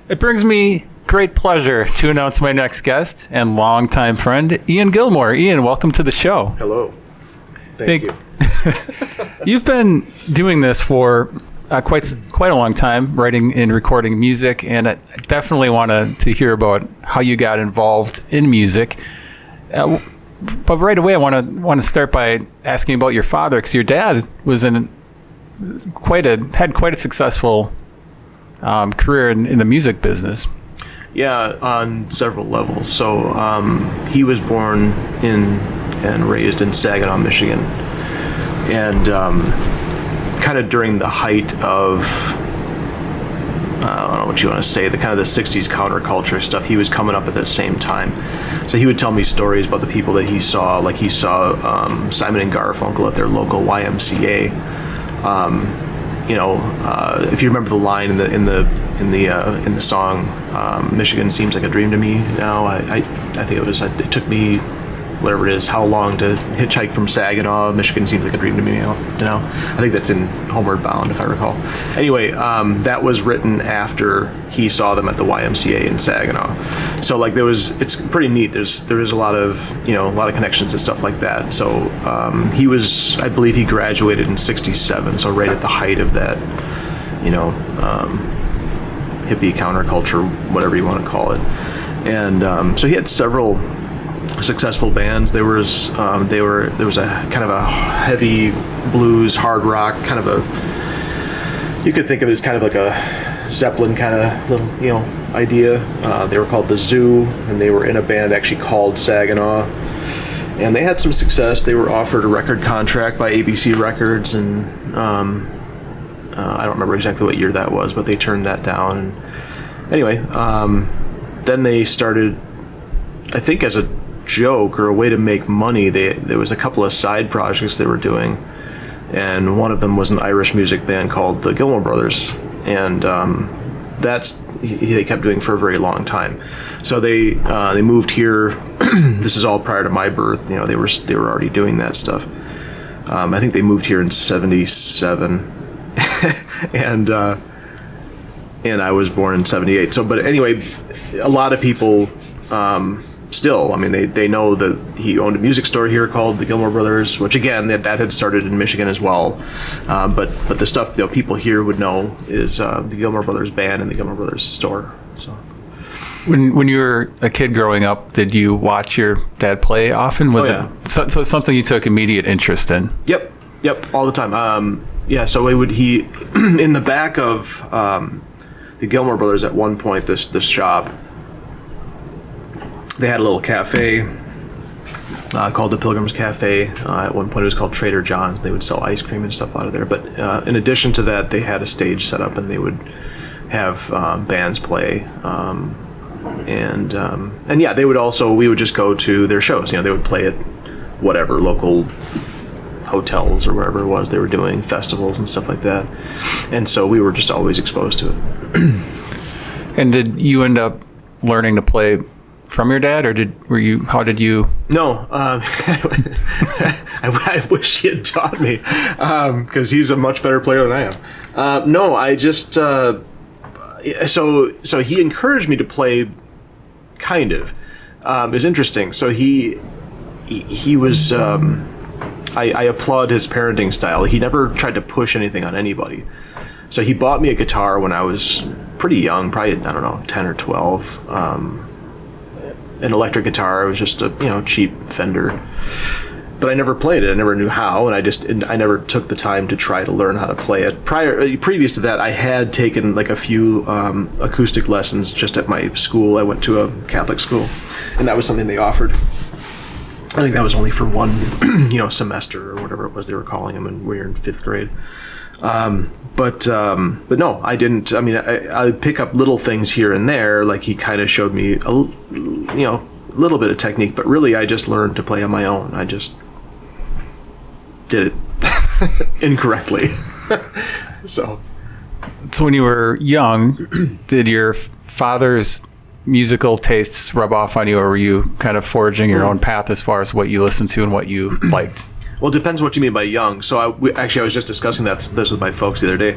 It brings me great pleasure to announce my next guest and longtime friend, Ian Gilmour. Ian, welcome to the show. Hello. Thank you. You've been doing this for quite a long time, writing and recording music, and I definitely want to hear about how you got involved in music. But right away, I want to start by asking about your father, because your dad was had quite a successful career in the music business. Yeah, on several levels. So he was born in and raised in Saginaw, Michigan, and kind of during the height of I don't know what you want to say, the kind of the 60s counterculture stuff. He was coming up at the same time. So he would tell me stories about the people that he saw, like he saw Simon and Garfunkel at their local YMCA. If you remember the line in the song, Michigan seems like a dream to me now. I think it took me whatever it is, how long to hitchhike from Saginaw. Michigan seems like a dream to me now. I think that's in Homeward Bound, if I recall. Anyway, that was written after he saw them at the YMCA in Saginaw. So like it's pretty neat. There is a lot of connections and stuff like that. So I believe he graduated in '67. So right at the height of that, hippie counterculture, whatever you want to call it. And so he had several successful bands. There was a kind of a heavy blues, hard rock, kind of you could think of it as kind of like a Zeppelin kind of little, idea. They were called The Zoo, and they were in a band actually called Saginaw. And they had some success. They were offered a record contract by ABC Records, and I don't remember exactly what year that was, but they turned that down. And anyway, then they started, I think as a joke or a way to make money, there was a couple of side projects they were doing, and one of them was an Irish music band called the Gilmour Brothers, and they kept doing for a very long time. So they moved here. This is all prior to my birth. They were already doing that stuff. I think they moved here in '77, and I was born in '78. So, but anyway, a lot of people. Still, I mean, they know that he owned a music store here called the Gilmour Brothers, which again that had started in Michigan as well. But the stuff people here would know is the Gilmour Brothers band and the Gilmour Brothers store. So, when you were a kid growing up, did you watch your dad play often? Was it so something you took immediate interest in? Yep, all the time. So he in the back of the Gilmour Brothers at one point, this shop. They had a little cafe called the Pilgrim's Cafe. At one point it was called Trader John's. They would sell ice cream and stuff out of there. But in addition to that, they had a stage set up, and they would have bands play. They would also, we would just go to their shows. They would play at whatever, local hotels or wherever it was they were doing, festivals and stuff like that. And so we were just always exposed to it. And did you end up learning to play from your dad, or how did you? No, I wish he had taught me, because he's a much better player than I am. No, I just, so he encouraged me to play, kind of. It was interesting. So he was, I applaud his parenting style. He never tried to push anything on anybody. So he bought me a guitar when I was pretty young, probably, 10 or 12. An electric guitar. It was just a cheap Fender, but I never played it. I never knew how, and I never took the time to try to learn how to play it. Previous to that, I had taken like a few acoustic lessons just at my school. I went to a Catholic school, and that was something they offered. I think that was only for one semester or whatever it was they were calling them, and we were in 5th grade. But no, I didn't. I mean, I would pick up little things here and there. Like he kind of showed me a little bit of technique, but really I just learned to play on my own. I just did it incorrectly. So when you were young, did your father's musical tastes rub off on you, or were you kind of forging your own path as far as what you listened to and what you liked? Well, it depends what you mean by young. So I was just discussing this with my folks the other day.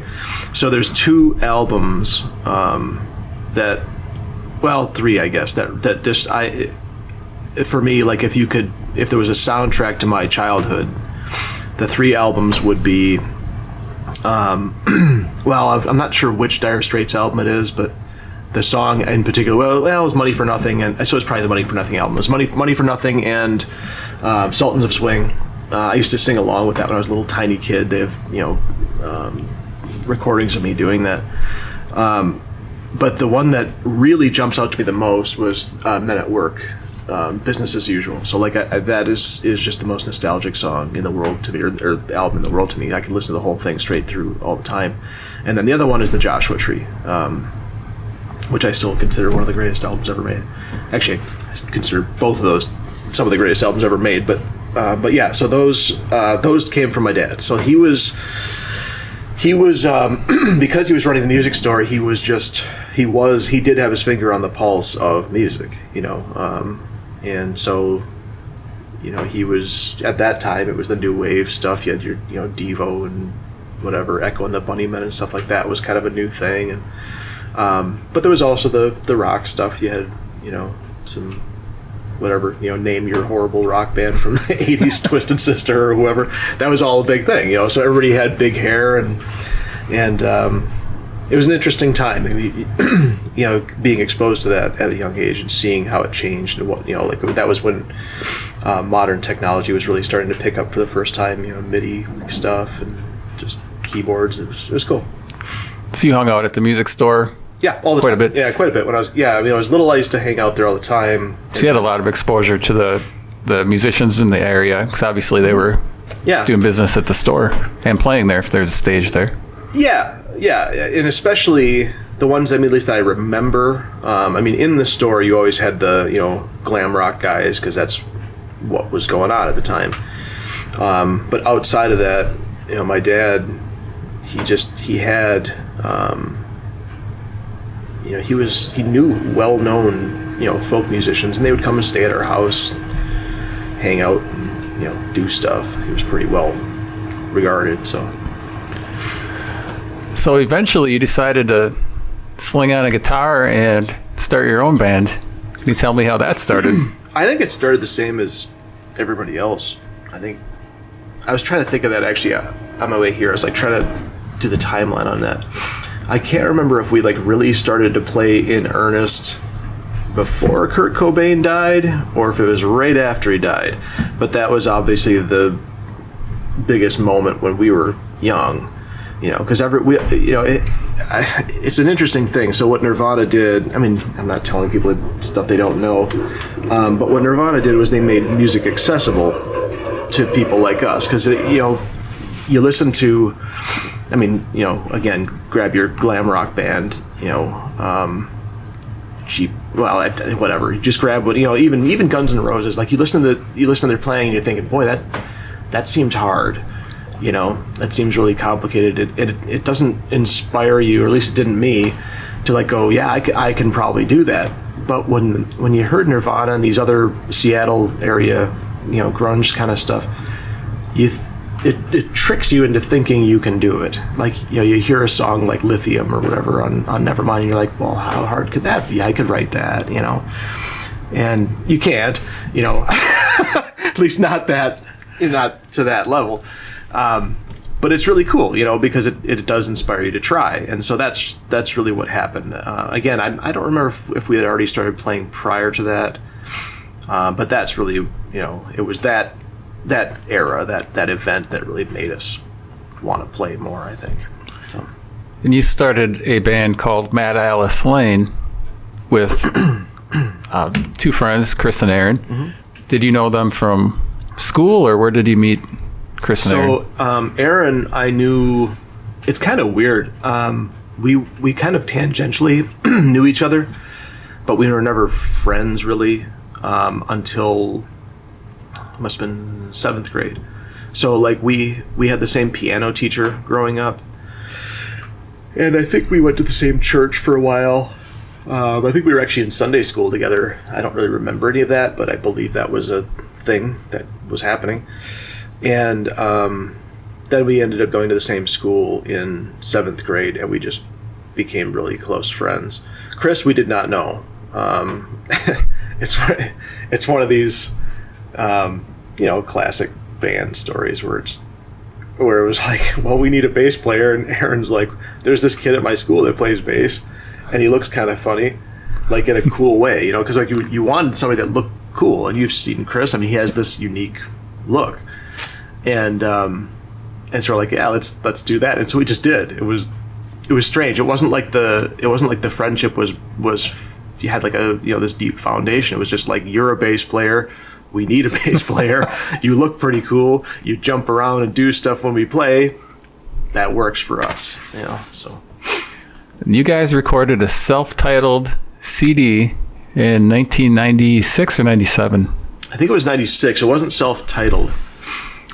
So there's 2 albums that, well, 3, I guess, that just, for me, like if there was a soundtrack to my childhood, the 3 albums would be, well, I'm not sure which Dire Straits album it is, but the song in particular, well, it was Money for Nothing, and so it's probably the Money for Nothing album. It was Money for Nothing and Sultans of Swing. I used to sing along with that when I was a little tiny kid. They have, recordings of me doing that. But the one that really jumps out to me the most was Men at Work, Business as Usual. So like that is just the most nostalgic song in the world to me, or album in the world to me. I can listen to the whole thing straight through all the time. And then the other one is The Joshua Tree, which I still consider one of the greatest albums ever made. Actually, I consider both of those some of the greatest albums ever made. But yeah, so those came from my dad. So he was because he was running the music store. He did have his finger on the pulse of music, and so, he was, at that time, it was the new wave stuff. You had your, Devo and whatever, Echo and the Bunnymen and stuff like that was kind of a new thing. And but there was also the rock stuff. You had, some whatever, name your horrible rock band from the 80s, Twisted Sister or whoever. That was all a big thing, so everybody had big hair, and it was an interesting time. I mean, being exposed to that at a young age and seeing how it changed, and what, like that was when modern technology was really starting to pick up for the first time, MIDI stuff and just keyboards. It was cool. So you hung out at the music store? Yeah, all the time. Quite a bit. Yeah, quite a bit. When I was little, I used to hang out there all the time. So you had a lot of exposure to the musicians in the area, because obviously they were doing business at the store and playing there if there's a stage there. Yeah, and especially the ones, at least that I remember. In the store, you always had the, glam rock guys, because that's what was going on at the time. But outside of that, my dad, he had... he knew well-known, folk musicians, and they would come and stay at our house, hang out, and, do stuff. He was pretty well regarded, so. So eventually you decided to sling on a guitar and start your own band. Can you tell me how that started? I think it started the same as everybody else. I was trying to think of that actually on my way here. I was trying to do the timeline on that. I can't remember if we really started to play in earnest before Kurt Cobain died, or if it was right after he died. But that was obviously the biggest moment when we were young, because it's an interesting thing. So what Nirvana did, I'm not telling people stuff they don't know, but what Nirvana did was they made music accessible to people like us, because you listen to, again, grab your glam rock band, cheap, well, whatever. You just grab what, even Guns N' Roses. You listen to their playing, and you're thinking, boy, that seems hard. That seems really complicated. It doesn't inspire you, or at least it didn't me, to go, yeah, I can probably do that. But when you heard Nirvana and these other Seattle area, grunge kind of stuff, it tricks you into thinking you can do it. You hear a song like Lithium or whatever on Nevermind, and you're like, well, how hard could that be? I could write that, and you can't, at least not to that level. But it's really cool, because it does inspire you to try. And so that's really what happened. Again, I don't remember if we had already started playing prior to that, but that's really, it was that era, that event that really made us want to play more, I think. So. And you started a band called Mad Alice Lane with 2 friends, Chris and Aaron. Mm-hmm. Did you know them from school, or where did you meet Chris and Aaron? So Aaron, I knew, it's kind of weird. We kind of tangentially knew each other, but we were never friends really until... must have been 7th grade. So we had the same piano teacher growing up, and I think we went to the same church for a while. I think we were actually in Sunday school together. I don't really remember any of that, but I believe that was a thing that was happening. And then we ended up going to the same school in 7th grade, and we just became really close friends. Chris, we did not know. It's one of these, classic band stories where it was like, well, we need a bass player, and Aaron's like, there's this kid at my school that plays bass, and he looks kind of funny, like in a cool way, because like you wanted somebody that looked cool, and you've seen Chris. I mean, he has this unique look, and so we're like, yeah, let's do that, and so we just did. It was strange. It wasn't like the friendship was you had like this deep foundation. It was just like, you're a bass player. We need a bass player. You look pretty cool. You jump around and do stuff when we play. That works for us, so. You guys recorded a self-titled CD in 1996 or 97? I think it was 96. It wasn't self-titled.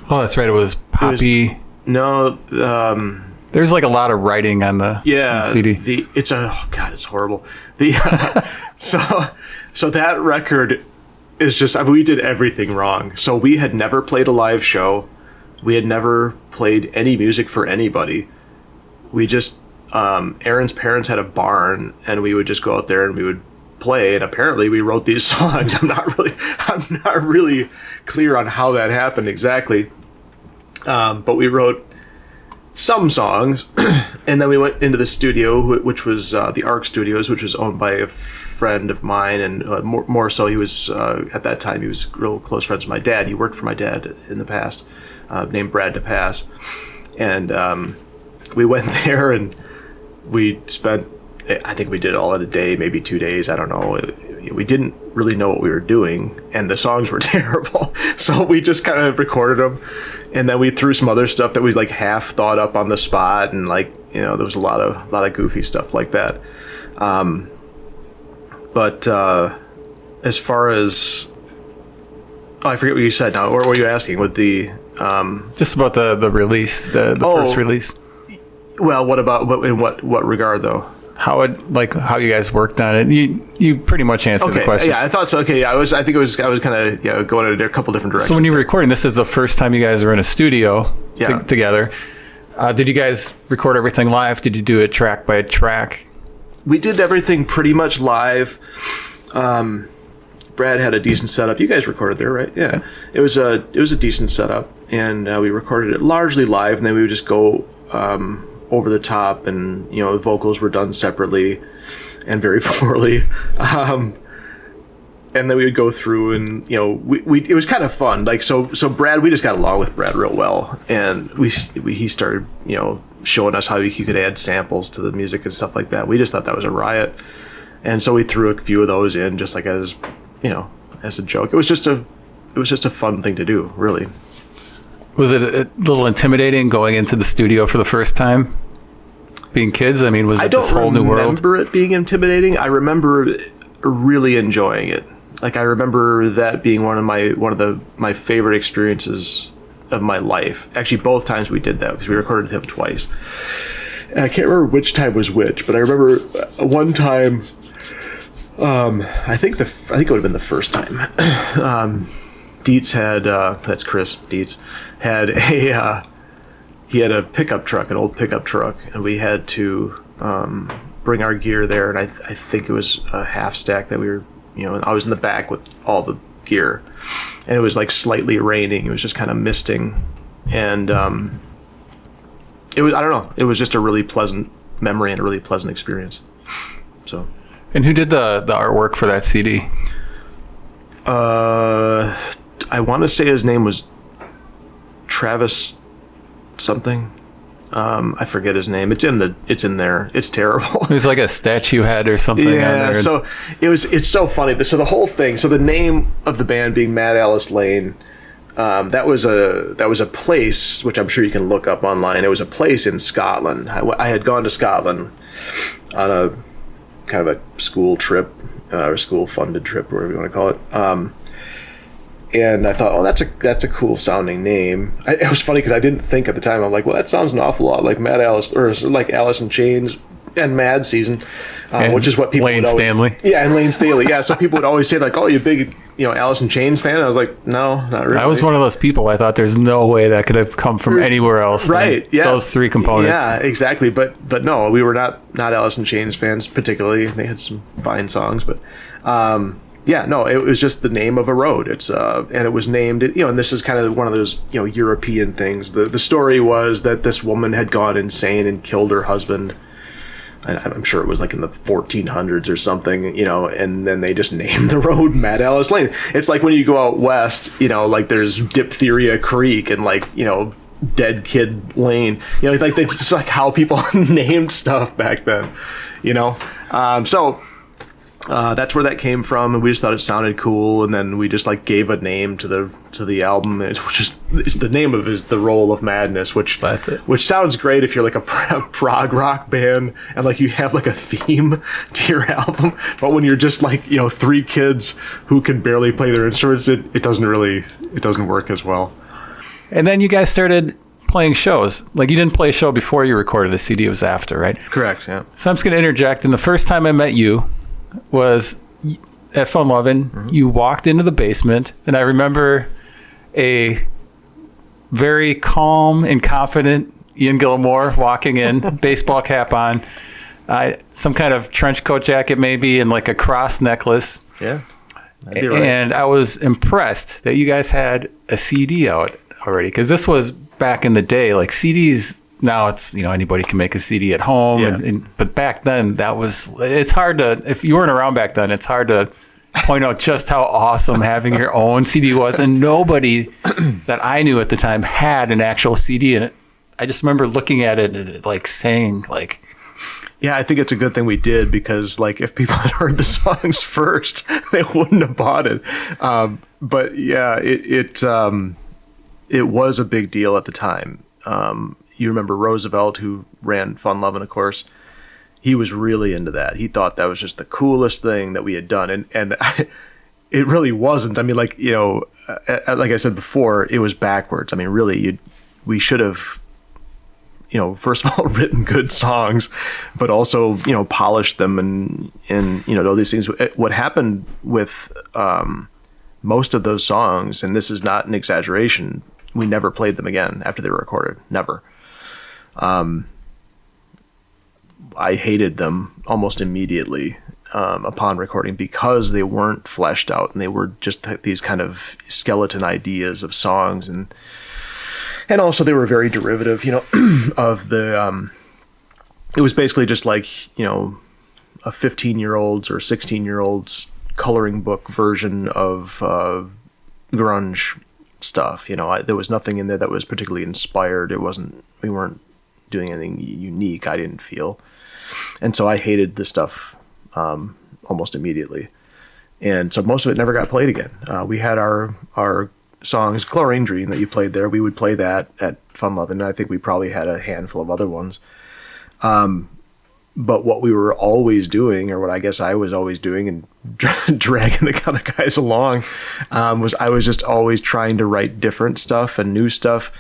Oh, that's right. It was poppy. There's like a lot of writing on the CD. It's horrible. So that record is just, we did everything wrong. So we had never played a live show. We had never played any music for anybody. We just, Aaron's parents had a barn, and we would just go out there and we would play. And apparently we wrote these songs. I'm not really clear on how that happened exactly. But we wrote some songs, and then we went into the studio, which was the Arc Studios, which was owned by a friend of mine, and more so, he was at that time he was real close friends with my dad. He worked for my dad in the past, named Brad DePass, and we went there and we spent, I think we did it all in a day, maybe 2 days. I don't know. We didn't really know what we were doing, and the songs were terrible. So we just kind of recorded them, and then we threw some other stuff that we like half thought up on the spot, and there was a lot of goofy stuff like that. But as far as, I forget what you said now. What were you asking with the? Just about the release, the first release. Well, in what regard though? How you guys worked on it? You pretty much answered the question. Yeah, I thought so. Okay, yeah, I was kind of going in a couple different directions. So when you were recording, this is the first time you guys were in a studio together. Did you guys record everything live? Did you do it track by track? We did everything pretty much live. Brad had a decent setup. You guys recorded there, right? Yeah. It was a decent setup, and we recorded it largely live, and then we would just go over the top, and the vocals were done separately and very poorly, and then we would go through, and it was kind of fun. Like so Brad, we just got along with Brad real well, and he started showing us how he could add samples to the music and stuff like that. We just thought that was a riot, and so we threw a few of those in just like as a joke. It was just a fun thing to do, really. Was it a little intimidating going into the studio for the first time? Being kids? I mean, was it this whole new world? I don't remember it being intimidating. I remember really enjoying it. Like, I remember that being one of my favorite experiences of my life. Actually, both times we did that, because we recorded him twice. And I can't remember which time was which, but I remember one time, I think it would have been the first time. Dietz had, that's Chris Dietz, had he had a pickup truck, an old pickup truck, and we had to bring our gear there, and I think it was a half stack that we were, and I was in the back with all the gear, and it was like slightly raining. It was just kind of misting, and it was, I don't know, it was just a really pleasant memory and a really pleasant experience. So. And who did the artwork for that CD? I want to say his name was Travis something. I forget his name. It's in there. It's terrible. There's like a statue head or something on there. So it's so funny. So the whole thing, so the name of the band being Mad Alice Lane, that was a place, which I'm sure you can look up online. It was a place in Scotland. I had gone to Scotland on a kind of a school trip, or school funded trip, or whatever you want to call it. And I thought, oh, that's a cool sounding name. It was funny because I didn't think at the time. I'm like, well, that sounds an awful lot like Mad Alice, or like Alice in Chains and Mad Season, which is what people Lane would always, Stanley. Yeah, and Lane Staley. Yeah, so people would always say like, oh, you big Alice in Chains fan? I was like, no, not really. I was one of those people. I thought there's no way that could have come from anywhere else. Right. Yeah. Those three components. Yeah, exactly. But no, we were not Alice in Chains fans particularly. They had some fine songs, but no, it was just the name of a road. It's and it was named, and this is kind of one of those, European things. The story was that this woman had gone insane and killed her husband. I'm sure it was like in the 1400s or something, and then they just named the road Mad Alice Lane. It's like when you go out west, like there's Diphtheria Creek and like, Dead Kid Lane, like it's just like how people named stuff back then, so that's where that came from, and we just thought it sounded cool, and then we just like gave a name to the album, which is the name of is The Roll of Madness, which sounds great if you're like a prog rock band and like you have like a theme to your album, but when you're just like three kids who can barely play their instruments, it doesn't work as well. And then you guys started playing shows. Like you didn't play a show before you recorded the CD, it was after, right? Correct. Yeah. So I'm just going to interject. And the first time I met you was at Fun Lovin'. Mm-hmm. You walked into the basement, and I remember a very calm and confident Ian Gilmour walking in, baseball cap on, some kind of trench coat jacket maybe, and like a cross necklace. Yeah, that'd be right. And I was impressed that you guys had a CD out already, because this was back in the day. Like CDs now, it's anybody can make a CD at home, yeah. But back then it's hard to, if you weren't around back then, it's hard to point out just how awesome having your own CD was, and nobody that I knew at the time had an actual CD in it. I just remember looking at it and like saying like, yeah, I think it's a good thing we did, because like if people had heard the songs first, they wouldn't have bought it. But yeah, it was a big deal at the time. You remember Roosevelt, who ran Fun Lovin', of course. He was really into that. He thought that was just the coolest thing that we had done, and it really wasn't. I mean, like like I said before, it was backwards. I mean, really, we should have, first of all, written good songs, but also polished them and all these things. What happened with most of those songs, and this is not an exaggeration, we never played them again after they were recorded. Never. I hated them almost immediately upon recording, because they weren't fleshed out and they were just these kind of skeleton ideas of songs, and also they were very derivative, of the. It was basically just like a 15-year-old's or 16-year-old's coloring book version of grunge stuff. There was nothing in there that was particularly inspired. We weren't doing anything unique, I didn't feel. And so I hated this stuff almost immediately. And so most of it never got played again. We had our songs, Chlorine Dream that you played there, we would play that at Fun Lovin', and I think we probably had a handful of other ones. But what we were always doing, or what I guess I was always doing and dragging the other guys along, was I was just always trying to write different stuff and new stuff.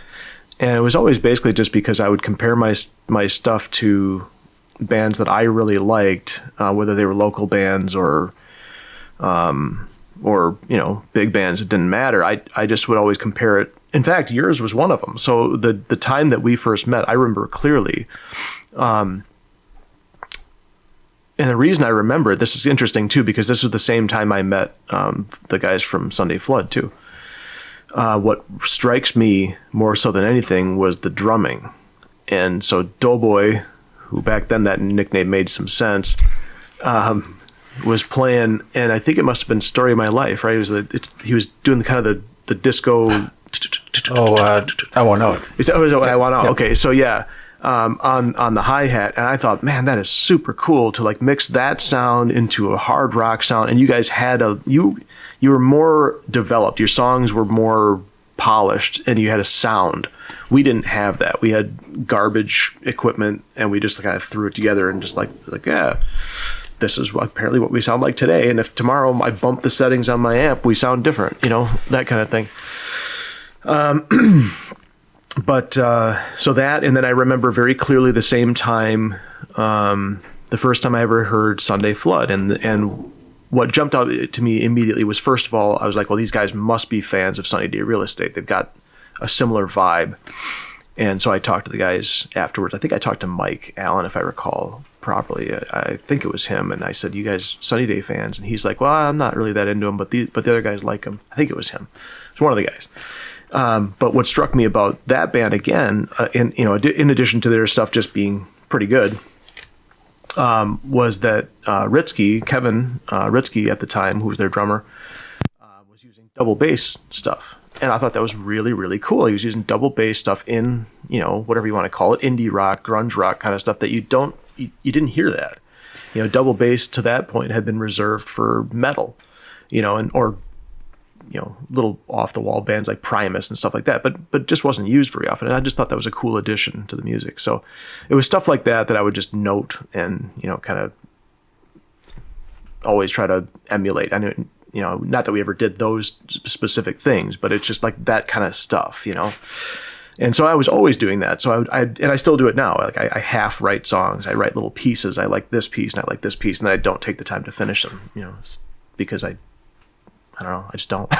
And it was always basically just because I would compare my stuff to bands that I really liked, whether they were local bands or big bands. It didn't matter. I just would always compare it. In fact, yours was one of them. So the time that we first met, I remember clearly. And the reason I remember it, this is interesting too, because this was the same time I met the guys from Sunday Flood too. What strikes me more so than anything was the drumming. And so Doughboy, who back then that nickname made some sense, was playing, and I think it must have been Story of My Life, right? He was doing the kind of the disco. I won't know it. Is that what I want to know? Okay, so yeah, on the hi-hat, and I thought, man, that is super cool to like mix that sound into a hard rock sound. And you guys had you were more developed. Your songs were more polished, and you had a sound. We didn't have that. We had garbage equipment, and we just kind of threw it together and just like yeah, this is apparently what we sound like today. And if tomorrow I bump the settings on my amp, we sound different. That kind of thing. But so that, and then I remember very clearly the same time, the first time I ever heard Sunday Flood, and what jumped out to me immediately was, first of all, I was like, well, these guys must be fans of Sunny Day Real Estate. They've got a similar vibe. And so I talked to the guys afterwards. I think I talked to Mike Allen, if I recall properly. I think it was him. And I said, you guys Sunny Day fans? And he's like, well, I'm not really that into him, but the other guys like him. I think it was him. It's one of the guys. But what struck me about that band again, in addition to their stuff just being pretty good, was that Kevin Ritzky at the time, who was their drummer, was using double bass stuff. And I thought that was really, really cool. He was using double bass stuff in, whatever you want to call it, indie rock, grunge rock kind of stuff that you didn't hear that. Double bass to that point had been reserved for metal, or little off the wall bands like Primus and stuff like that, but just wasn't used very often. And I just thought that was a cool addition to the music. So it was stuff like that I would just note and, kind of always try to emulate. I know, not that we ever did those specific things, but it's just like that kind of stuff, And so I was always doing that. So I still do it now. Like I half write songs. I write little pieces. I like this piece and I like this piece, and then I don't take the time to finish them, because I don't know. I just don't.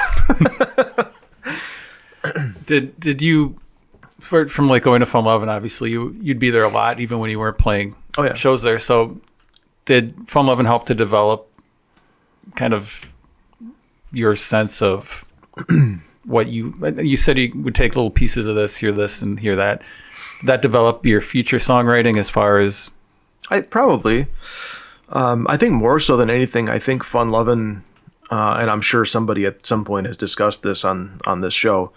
Did you, from like going to Fun Lovin', obviously you'd be there a lot even when you weren't playing shows there. So did Fun Lovin' help to develop kind of your sense of what you said you would take little pieces of this and hear that? Did that develop your future songwriting as far as? I think more so than anything, I think Fun Lovin', and I'm sure somebody at some point has discussed this on this show.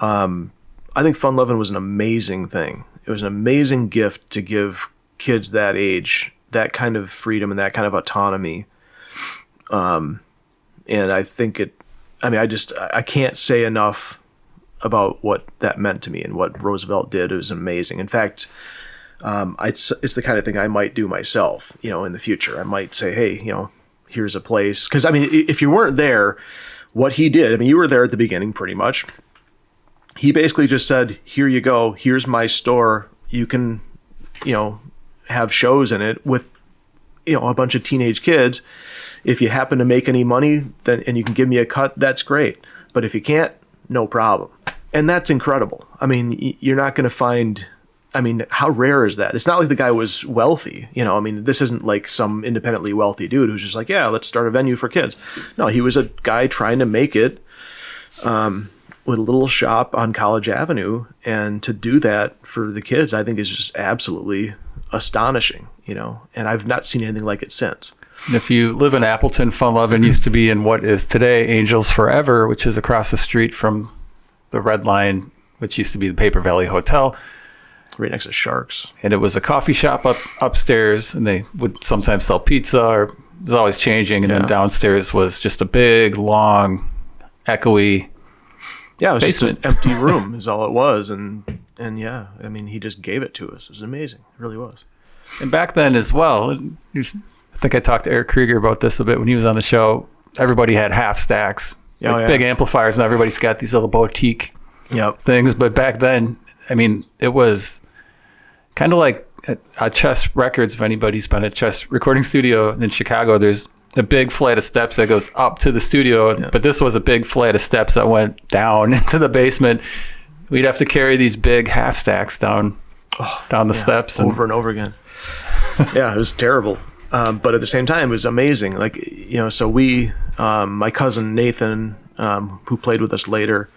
I think Fun Lovin' was an amazing thing. It was an amazing gift to give kids that age that kind of freedom and that kind of autonomy. And I think I can't say enough about what that meant to me and what Roosevelt did. It was amazing. In fact, it's the kind of thing I might do myself, in the future. I might say, hey, here's a place. Because, if you weren't there, what he did, you were there at the beginning pretty much. He basically just said, here you go. Here's my store. You can, have shows in it with, a bunch of teenage kids. If you happen to make any money then and you can give me a cut, that's great. But if you can't, no problem. And that's incredible. You're not going to find... how rare is that? It's not like the guy was wealthy, this isn't like some independently wealthy dude who's just like, yeah, let's start a venue for kids. No, he was a guy trying to make it with a little shop on College Avenue. And to do that for the kids, I think is just absolutely astonishing, and I've not seen anything like it since. And if you live in Appleton, Fun Lovin' used to be in what is today Angels Forever, which is across the street from the Red Line, which used to be the Paper Valley Hotel. Right next to Sharks. And it was a coffee shop upstairs, and they would sometimes sell pizza, or it was always changing. And then downstairs was just a big, long, echoey it was basement. Just an empty room is all it was. And yeah, he just gave it to us. It was amazing. It really was. And back then as well, I think I talked to Eric Krieger about this a bit when he was on the show. Everybody had half stacks, big amplifiers, and everybody's got these little boutique things. But back then, it was kind of like at Chess Records. If anybody's been at Chess Recording Studio in Chicago, there's a big flight of steps that goes up to the studio, but this was a big flight of steps that went down into the basement. We'd have to carry these big half stacks down the steps over and over again. Yeah, it was terrible. But at the same time, it was amazing. So we, my cousin Nathan, who played with us later,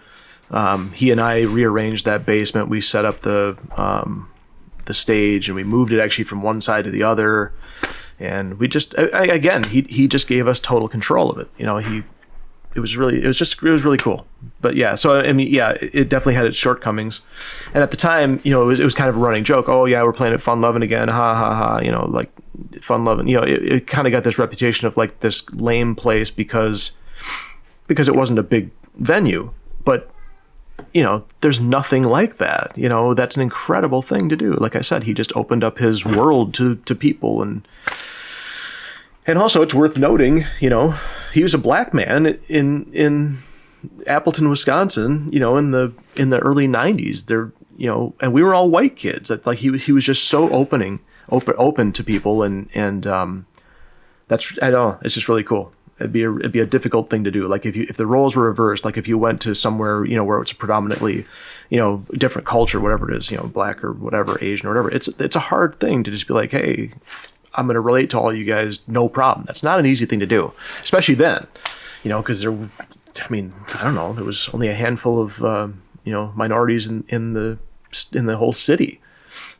he and I rearranged that basement. We set up the stage, and we moved it actually from one side to the other. And we just, he just gave us total control of it. It was really cool. But yeah, so it definitely had its shortcomings. And at the time, it was kind of a running joke. Oh yeah, we're playing at Fun Lovin' again. Ha ha ha. Like Fun Lovin'. It kind of got this reputation of like this lame place because it wasn't a big venue. But there's nothing like that. That's an incredible thing to do. Like I said, he just opened up his world to people. And also, it's worth noting, he was a black man in Appleton, Wisconsin, in the early 90s. There, and we were all white kids. Like he was just so open to people, and that's, I don't know, it's just really cool. It'd be a difficult thing to do. Like if the roles were reversed, like if you went to somewhere, where it's predominantly, different culture, whatever it is, black or whatever, Asian or whatever, it's a hard thing to just be like, hey, I'm going to relate to all you guys, no problem. That's not an easy thing to do, especially then, because I don't know, there was only a handful of, minorities in the whole city,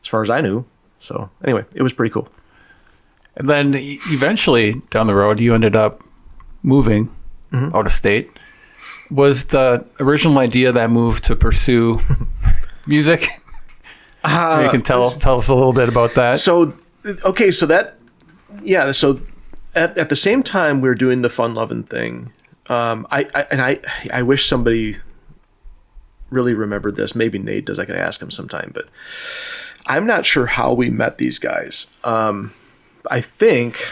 as far as I knew. So anyway, it was pretty cool. And then eventually down the road, you ended up moving out of state. Was the original idea that move to pursue music? You can tell us a little bit about that. So, okay, so that, yeah, so at the same time we were doing the fun loving thing, I wish somebody really remembered this. Maybe Nate does. I could ask him sometime, but I'm not sure how we met these guys. I think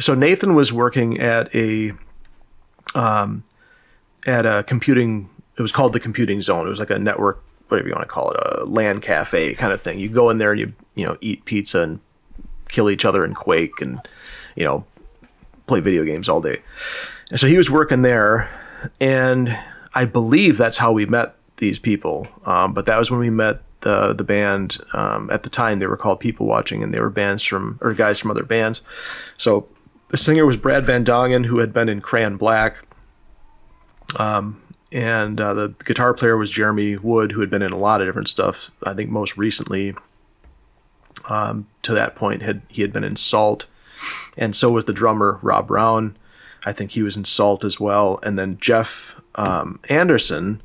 so. Nathan was working at a computing. It was called the Computing Zone. It was like a network, whatever you want to call it, a LAN cafe kind of thing. You go in there and you eat pizza and kill each other in Quake and play video games all day. And so he was working there, and I believe that's how we met these people. But that was when we met the band. At the time they were called People Watching, and they were guys from other bands. So the singer was Brad Van Dongen, who had been in Crayon Black, and the guitar player was Jeremy Wood, who had been in a lot of different stuff. I think most recently, to that point, he had been in Salt, and so was the drummer Rob Brown. I think he was in Salt as well. And then Jeff Anderson,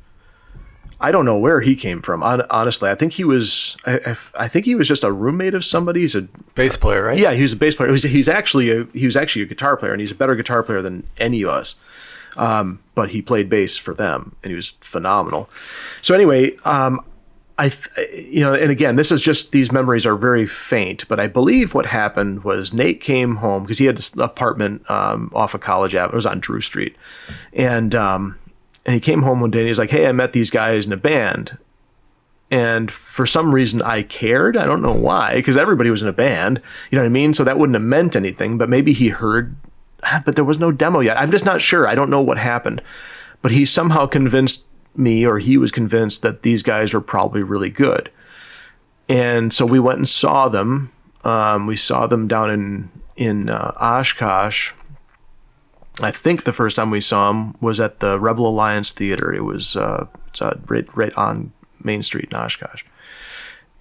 I don't know where he came from. Honestly, I think he was. I think he was just a roommate of somebody. He's a bass player, right? Yeah, he was a bass player. He was actually a guitar player, and he's a better guitar player than any of us. But he played bass for them, and he was phenomenal. So anyway, and again, this is just, these memories are very faint, but I believe what happened was Nate came home because he had this apartment off of College Avenue. It was on Drew Street, and he came home one day and he's like, "Hey, I met these guys in a band." And for some reason I cared. I don't know why, because everybody was in a band. You know what I mean? So that wouldn't have meant anything, but maybe he heard, but there was no demo yet. I'm just not sure. I don't know what happened. But he somehow convinced me, or he was convinced, that these guys were probably really good. And so we went and saw them. We saw them down in Oshkosh. I think the first time we saw them was at the Rebel Alliance Theater. It was it's right on Main Street in Oshkosh.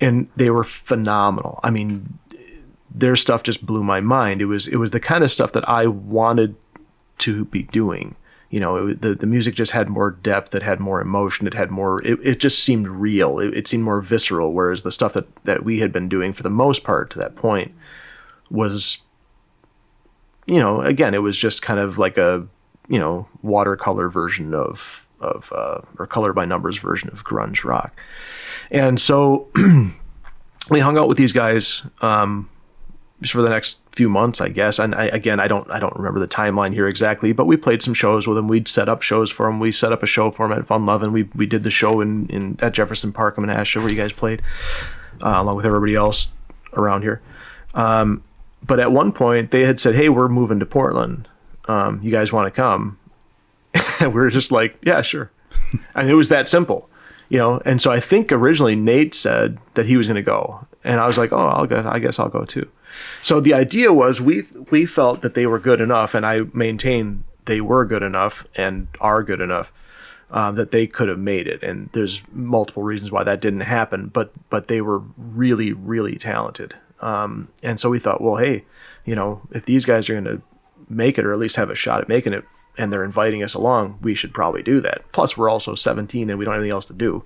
And they were phenomenal. I mean, their stuff just blew my mind. It was the kind of stuff that I wanted to be doing. The music just had more depth. It had more emotion. It had more. It just seemed real. It seemed more visceral. Whereas the stuff that we had been doing for the most part to that point was, again, it was just kind of like a, watercolor version of or color by numbers version of grunge rock. And so we hung out with these guys just for the next few months, I guess. And I don't remember the timeline here exactly, but we played some shows with them. We'd set up shows for them. We set up a show for them at Fun Love, and we did the show at Jefferson Park in Manassas, where you guys played, along with everybody else around here. But at one point they had said, "Hey, we're moving to Portland. You guys want to come?" And we were just like, "Yeah, sure." I mean, it was that simple, And so I think originally Nate said that he was going to go, and I was like, "Oh, I'll go. I guess I'll go too." So the idea was we felt that they were good enough, and I maintain they were good enough and are good enough that they could have made it. And there's multiple reasons why that didn't happen, but they were really, really talented. And so we thought, well, hey, if these guys are going to make it, or at least have a shot at making it, and they're inviting us along, we should probably do that. Plus, we're also 17 and we don't have anything else to do.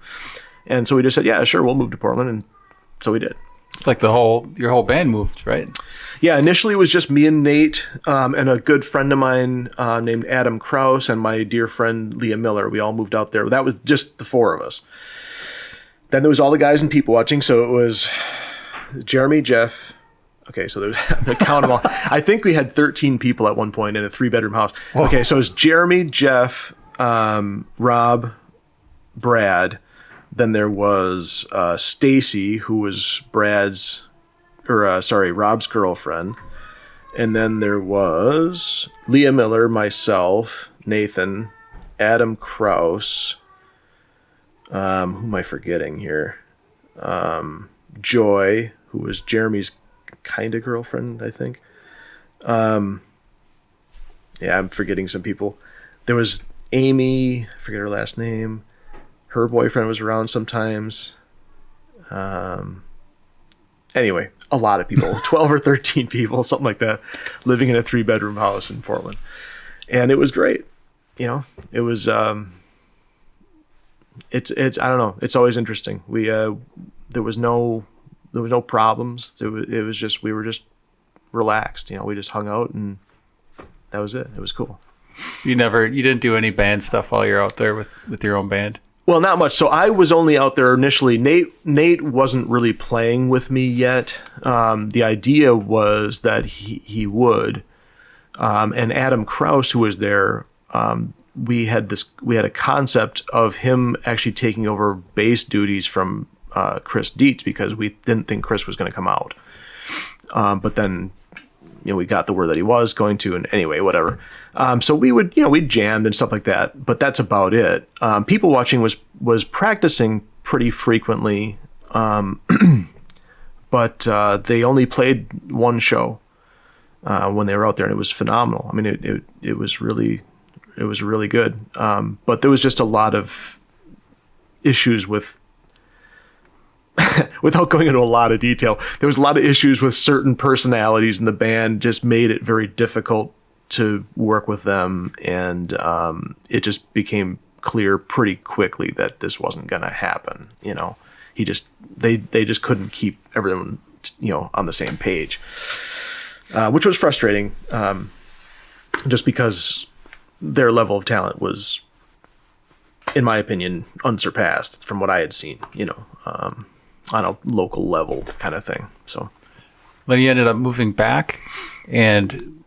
And so we just said, yeah, sure, we'll move to Portland. And so we did. It's like your whole band moved, right? Yeah, initially it was just me and Nate, and a good friend of mine named Adam Krause, and my dear friend Leah Miller. We all moved out there. That was just the four of us. Then there was all the guys and People Watching. So it was Jeremy, Jeff. Okay, so there's, count them all. I think we had 13 people at one point in a 3-bedroom house. Whoa. Okay, so it was Jeremy, Jeff, Rob, Brad. Then there was Stacy, who was Rob's girlfriend. And then there was Leah Miller, myself, Nathan, Adam Kraus. Who am I forgetting here? Joy, who was Jeremy's kind of girlfriend, I think. Yeah, I'm forgetting some people. There was Amy, I forget her last name. Her boyfriend was around sometimes. Anyway, a lot of people, 12 or 13 people, something like that, living in a 3-bedroom house in Portland. And it was great. You know, it was, it's, I don't know. It's always interesting. There was no problems. It was just, we were just relaxed. You know, we just hung out and that was it. It was cool. You didn't do any band stuff while you're out there with your own band? Well, not much. So I was only out there initially. Nate wasn't really playing with me yet. The idea was that he would. And Adam Kraus, who was there, we had a concept of him actually taking over bass duties from Chris Dietz because we didn't think Chris was going to come out. But then, you know, we got the word that he was going to, and anyway, whatever. So we would, you know, we jammed and stuff like that, but that's about it. People watching was practicing pretty frequently, but they only played one show when they were out there, and it was phenomenal. I mean, it was really good. But there was just a lot of issues with. Without going into a lot of detail, there was a lot of issues with certain personalities in the band, just made it very difficult to work with them. And it just became clear pretty quickly that this wasn't going to happen. You know, they just couldn't keep everyone, you know, on the same page, which was frustrating, just because their level of talent was, in my opinion, unsurpassed from what I had seen, you know, on a local level kind of thing. So then you ended up moving back, and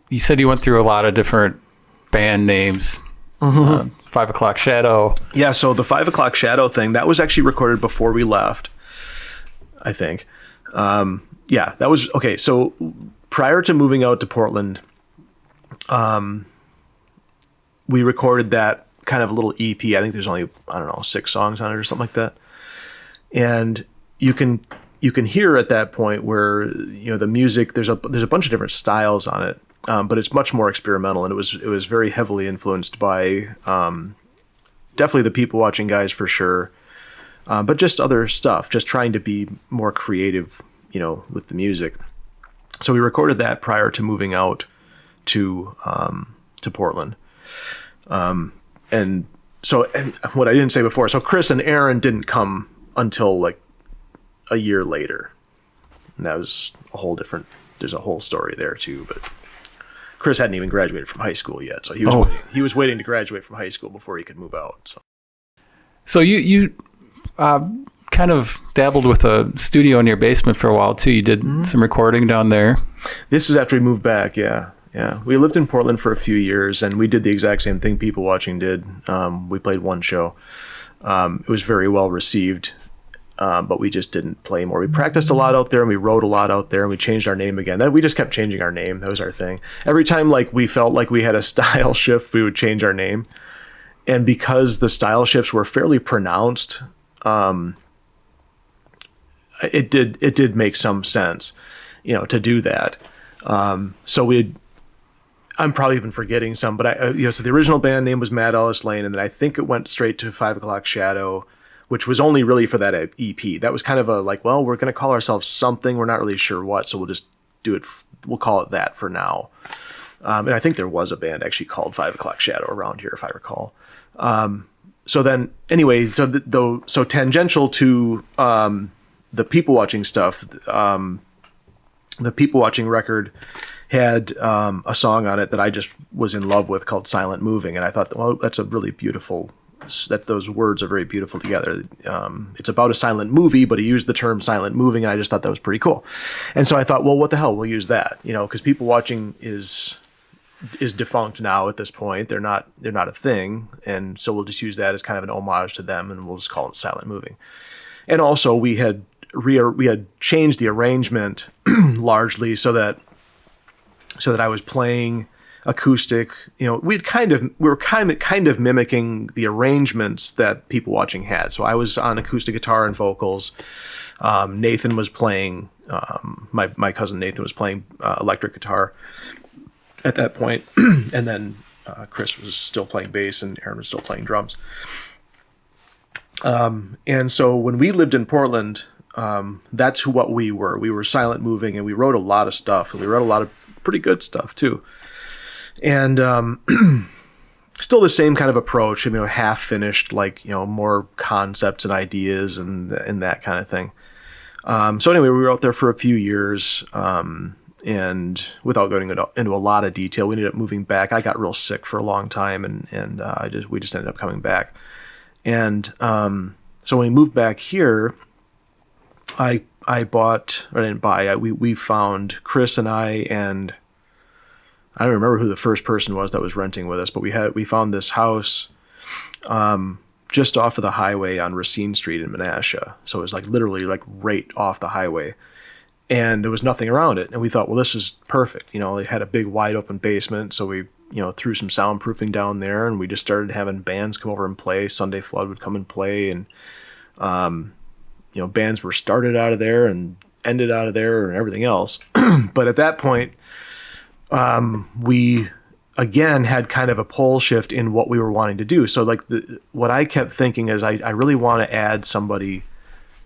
you said you went through a lot of different band names. 5 O'Clock Shadow. Yeah, so the 5 O'Clock Shadow thing, that was actually recorded before we left, I think. Yeah, that was okay. So prior to moving out to Portland, we recorded that kind of little EP. I think there's only, I don't know, 6 songs on it or something like that. And you can hear at that point where, you know, the music, there's a bunch of different styles on it, but it's much more experimental, and it was very heavily influenced by definitely the People Watching guys for sure, but just other stuff, just trying to be more creative, you know, with the music. So we recorded that prior to moving out to Portland, and what I didn't say before, so Chris and Aaron didn't come until like a year later. And that was there's a whole story there too, but Chris hadn't even graduated from high school yet. So he was waiting to graduate from high school before he could move out. So you kind of dabbled with a studio in your basement for a while too. You did some recording down there. This is after we moved back. Yeah. We lived in Portland for a few years, and we did the exact same thing People Watching did. We played one show. It was very well received. But we just didn't play more. We practiced a lot out there, and we wrote a lot out there, and we changed our name again. We just kept changing our name. That was our thing. Every time like we felt like we had a style shift, we would change our name. And because the style shifts were fairly pronounced, it did make some sense, you know, to do that. So I'm probably even forgetting some, but so the original band name was Mad Alice Lane, and then I think it went straight to 5 O'Clock Shadow, which was only really for that EP. That was kind of a like, well, we're going to call ourselves something. We're not really sure what, so we'll just do it. We'll call it that for now. And I think there was a band actually called 5 O'Clock Shadow around here, if I recall. So then, anyway, so tangential to the People Watching stuff, the People Watching record had a song on it that I just was in love with called Silent Moving. And I thought, well, that's a really beautiful, that those words are very beautiful together. It's about a silent movie, but he used the term silent moving, and I just thought that was pretty cool. And so I thought, well, what the hell, we'll use that, you know, because People Watching is defunct now at this point. They're not a thing, and so we'll just use that as kind of an homage to them, and we'll just call it Silent Moving. And also we had changed the arrangement largely so that so that I was playing acoustic. We were kind of mimicking the arrangements that people watching had. So I was on acoustic guitar and vocals. Nathan was playing, my cousin Nathan was playing electric guitar at that point. And then Chris was still playing bass and Aaron was still playing drums. And so when we lived in Portland, that's what we were. We were silent moving, and we wrote a lot of stuff, and we wrote a lot of pretty good stuff too. And still the same kind of approach, half finished, more concepts and ideas and that kind of thing. So anyway, we were out there for a few years, and without going into a lot of detail, we ended up moving back. I got real sick for a long time, and we just ended up coming back. And so when we moved back here, we found Chris and I don't remember who the first person was that was renting with us, but we found this house just off of the highway on Racine Street in Menasha. So it was literally right off the highway, and there was nothing around it. And we thought, well, this is perfect. It had a big wide open basement, so we threw some soundproofing down there, and we just started having bands come over and play. Sunday Flood would come and play, and bands were started out of there and ended out of there and everything else. But at that point, we again had kind of a pole shift in what we were wanting to do. So what I kept thinking is I really want to add somebody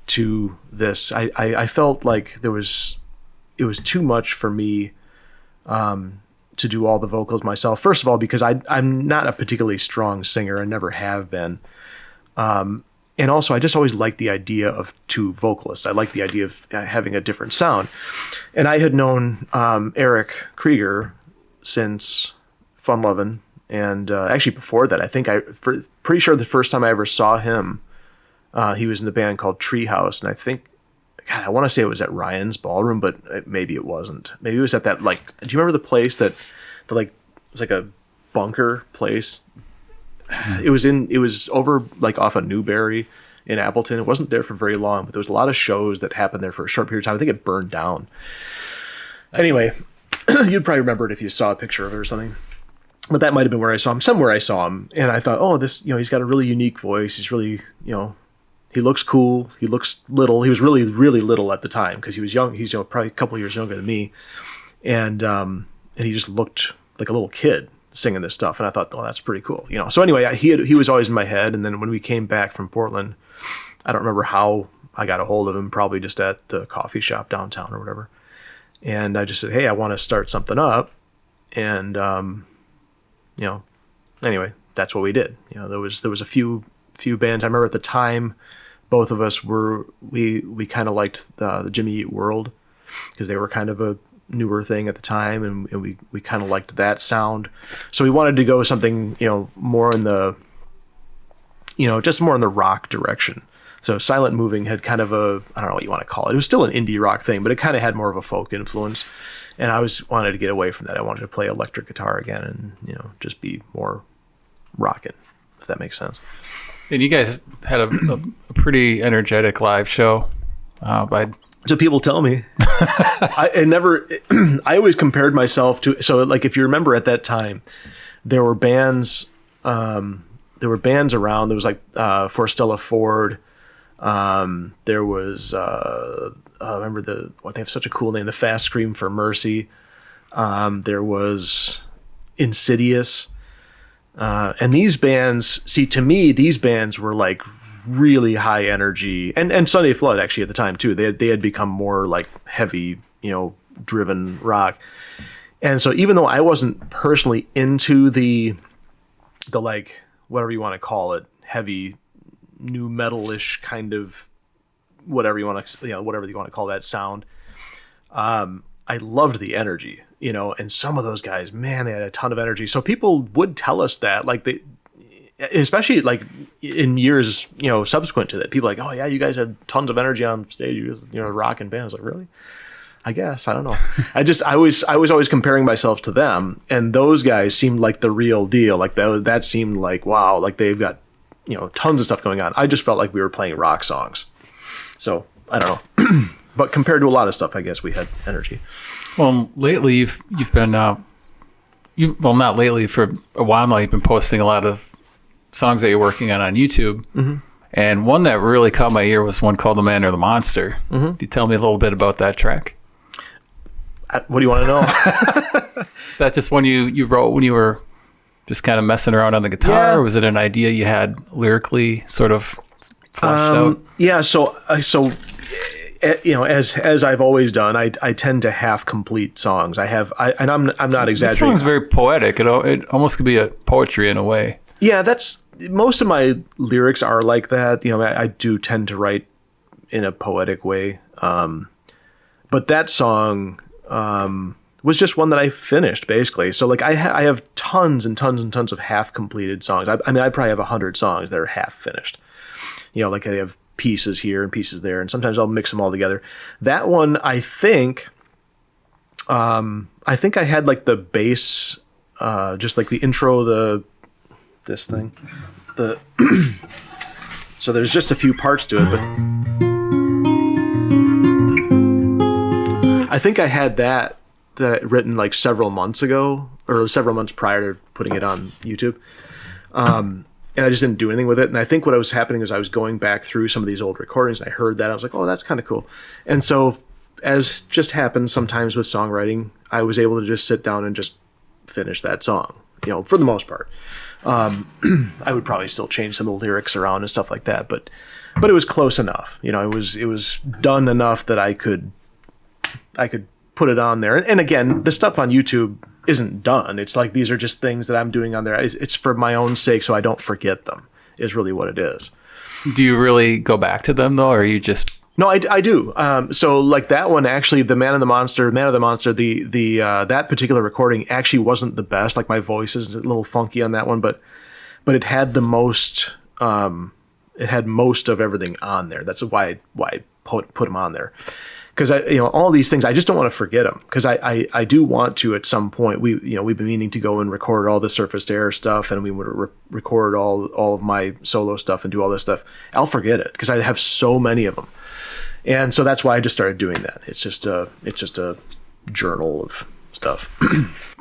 to this. I felt like it was too much for me to do all the vocals myself. First of all, because I'm not a particularly strong singer. I never have been. And also, I just always liked the idea of two vocalists. I liked the idea of having a different sound. And I had known Eric Krieger since Fun Lovin'. And actually before that, I think pretty sure the first time I ever saw him, he was in a band called Treehouse. And I think, God, I want to say it was at Ryan's Ballroom, but maybe it wasn't. Maybe it was at that, do you remember the place it was like a bunker place? It was over off of Newberry in Appleton. It wasn't there for very long, but there was a lot of shows that happened there for a short period of time. I think it burned down. Anyway, you'd probably remember it if you saw a picture of it or something. But that might have been where I saw him. Somewhere I saw him, and I thought, oh, this, he's got a really unique voice. He's really, he looks cool. He looks little. He was really, really little at the time because he was young. He's probably a couple years younger than me, and he just looked like a little kid singing this stuff, and I thought, oh, that's pretty cool, So anyway, he was always in my head, and then when we came back from Portland, I don't remember how I got a hold of him, probably just at the coffee shop downtown or whatever, and I just said, hey, I want to start something up, and anyway, that's what we did. There was a few bands. I remember at the time, both of us we kind of liked the Jimmy Eat World because they were kind of a newer thing at the time, and we kind of liked that sound, so we wanted to go something more in the just more in the rock direction. So Silent Moving had kind of I don't know what you want to call it. It was still an indie rock thing, but it kind of had more of a folk influence, and I wanted to get away from that. I wanted to play electric guitar again and just be more rockin', if that makes sense. And you guys had a pretty energetic live show by. So people tell me. I always compared myself to, so if you remember at that time, there were bands around. There was Forstella Ford. There was, I remember they have such a cool name, the Fast Scream for Mercy. There was Insidious. And these bands, to me, these bands were really high energy, and Sunday Flood actually at the time too. They had become more heavy, driven rock. And so even though I wasn't personally into the whatever you want to call it, heavy new metal-ish kind of whatever you want to call that sound, I loved the energy, and some of those guys, man, they had a ton of energy. So people would tell us that, especially in years, subsequent to that, people oh yeah, you guys had tons of energy on stage, you guys, rocking bands. Really? I guess, I don't know. I was always comparing myself to them, and those guys seemed like the real deal. That seemed wow, they've got, tons of stuff going on. I just felt like we were playing rock songs. So I don't know. But compared to a lot of stuff, I guess we had energy. Well, lately you've been not lately, for a while now, you've been posting a lot of songs that you're working on YouTube. Mm-hmm. And one that really caught my ear was one called "The Man or the Monster." Mm-hmm. Can you tell me a little bit about that track? What do you want to know? Is that just one you wrote when you were just kind of messing around on the guitar, Yeah. or was it an idea you had lyrically sort of fleshed out? Yeah, so as I've always done, I tend to half complete songs. I'm not exaggerating. This song's very poetic. It almost could be a poetry in a way. Yeah, that's most of my lyrics are like that. I do tend to write in a poetic way. But that song was just one that I finished, basically. So like I have tons and tons and tons of half completed songs. I mean, I probably have 100 songs that are half finished. Like I have pieces here and pieces there, and sometimes I'll mix them all together. That one, I think I had like the bass, just like the intro, this thing, so there's just a few parts to it, but I think I had that written like several months ago, or several months prior to putting it on YouTube. And I just didn't do anything with it. And I think what was happening is I was going back through some of these old recordings, and I heard that. I was like, oh, that's kind of cool. And so, as just happens sometimes with songwriting, I was able to just sit down and just finish that song, for the most part. I would probably still change some of the lyrics around and stuff like that, but it was close enough. It was done enough that I could put it on there. And again, the stuff on YouTube isn't done. It's like these are just things that I'm doing on there. It's for my own sake, so I don't forget them, is really what it is. Do you really go back to them though, or are you just... No, I do. So like that one, actually, the Man of the Monster, the that particular recording actually wasn't the best. Like my voice is a little funky on that one, but it had the most. It had most of everything on there. That's why I put them on there. Because all these things, I just don't want to forget them. Because I do want to at some point. We've been meaning to go and record all the Surfaced Air stuff, and we would record all of my solo stuff and do all this stuff. I'll forget it because I have so many of them. And so that's why I just started doing that. It's just a journal of stuff.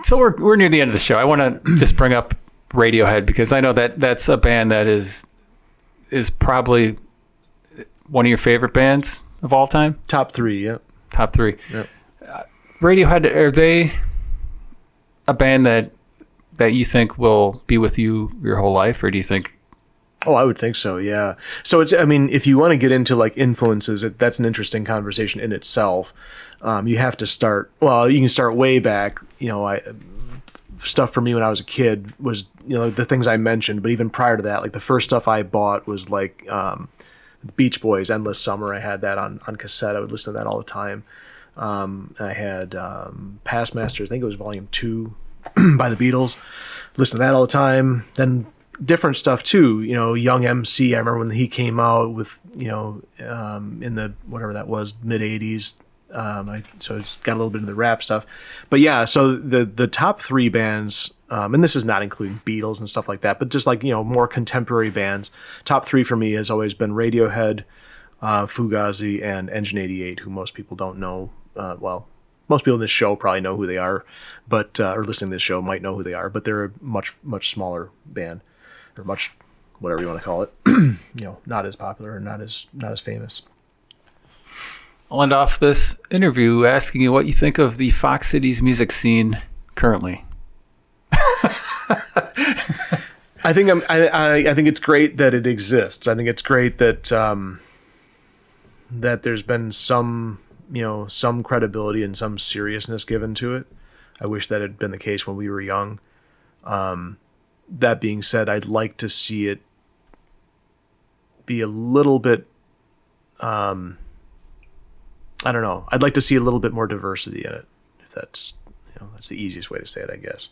So we're near the end of the show. I want to just bring up Radiohead, because I know that's a band that is probably one of your favorite bands of all time. Top 3, yeah. Top 3. Yep. Radiohead, are they a band that you think will be with you your whole life, or do you think? Oh, I would think so, yeah. So if you want to get into like influences, that's an interesting conversation in itself. You have to start, you can start way back. Stuff for me when I was a kid was, the things I mentioned, but even prior to that, like the first stuff I bought was like the Beach Boys, Endless Summer. I had that on cassette. I would listen to that all the time. I had Past Masters, I think it was Volume 2 by the Beatles. Listen to that all the time. Then different stuff too, Young MC. I remember when he came out with, in the whatever that was, mid 80s. So it's got a little bit of the rap stuff, but yeah. So the top 3 bands, and this is not including Beatles and stuff like that, but just like more contemporary bands. Top 3 for me has always been Radiohead, Fugazi, and Engine 88, who most people don't know. Most people in this show probably know who they are, but or listening to this show might know who they are, but they're a much smaller band. Or much, whatever you want to call it, not as popular or not as famous. I'll end off this interview asking you what you think of the Fox Cities music scene currently. I think I think it's great that it exists. I think it's great that that there's been some credibility and some seriousness given to it. I wish that had been the case when we were young. That being said, I'd like to see it be a little bit, I don't know. I'd like to see a little bit more diversity in it. If that's, that's the easiest way to say it, I guess.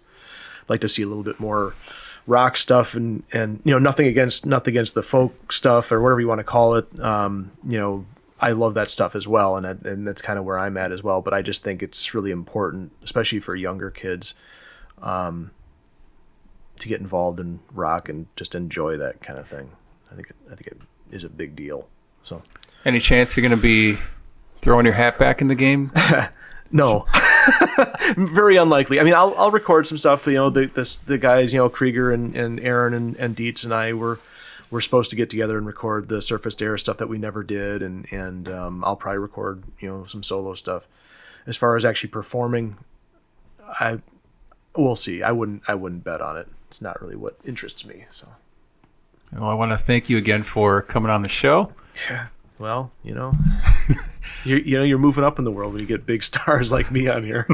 I'd like to see a little bit more rock stuff and nothing against the folk stuff or whatever you want to call it. I love that stuff as well. And that's kind of where I'm at as well. But I just think it's really important, especially for younger kids, to get involved in rock and just enjoy that kind of thing. I think it is a big deal. So, any chance you're going to be throwing your hat back in the game? No, very unlikely. I mean, I'll record some stuff. The guys, Krieger and Aaron and Dietz and I we're supposed to get together and record the Surfaced Air stuff that we never did, and I'll probably record some solo stuff. As far as actually performing, we'll see. I wouldn't bet on it. It's not really what interests me. So, well, I want to thank you again for coming on the show. Yeah. Well, you're moving up in the world when you get big stars like me on here.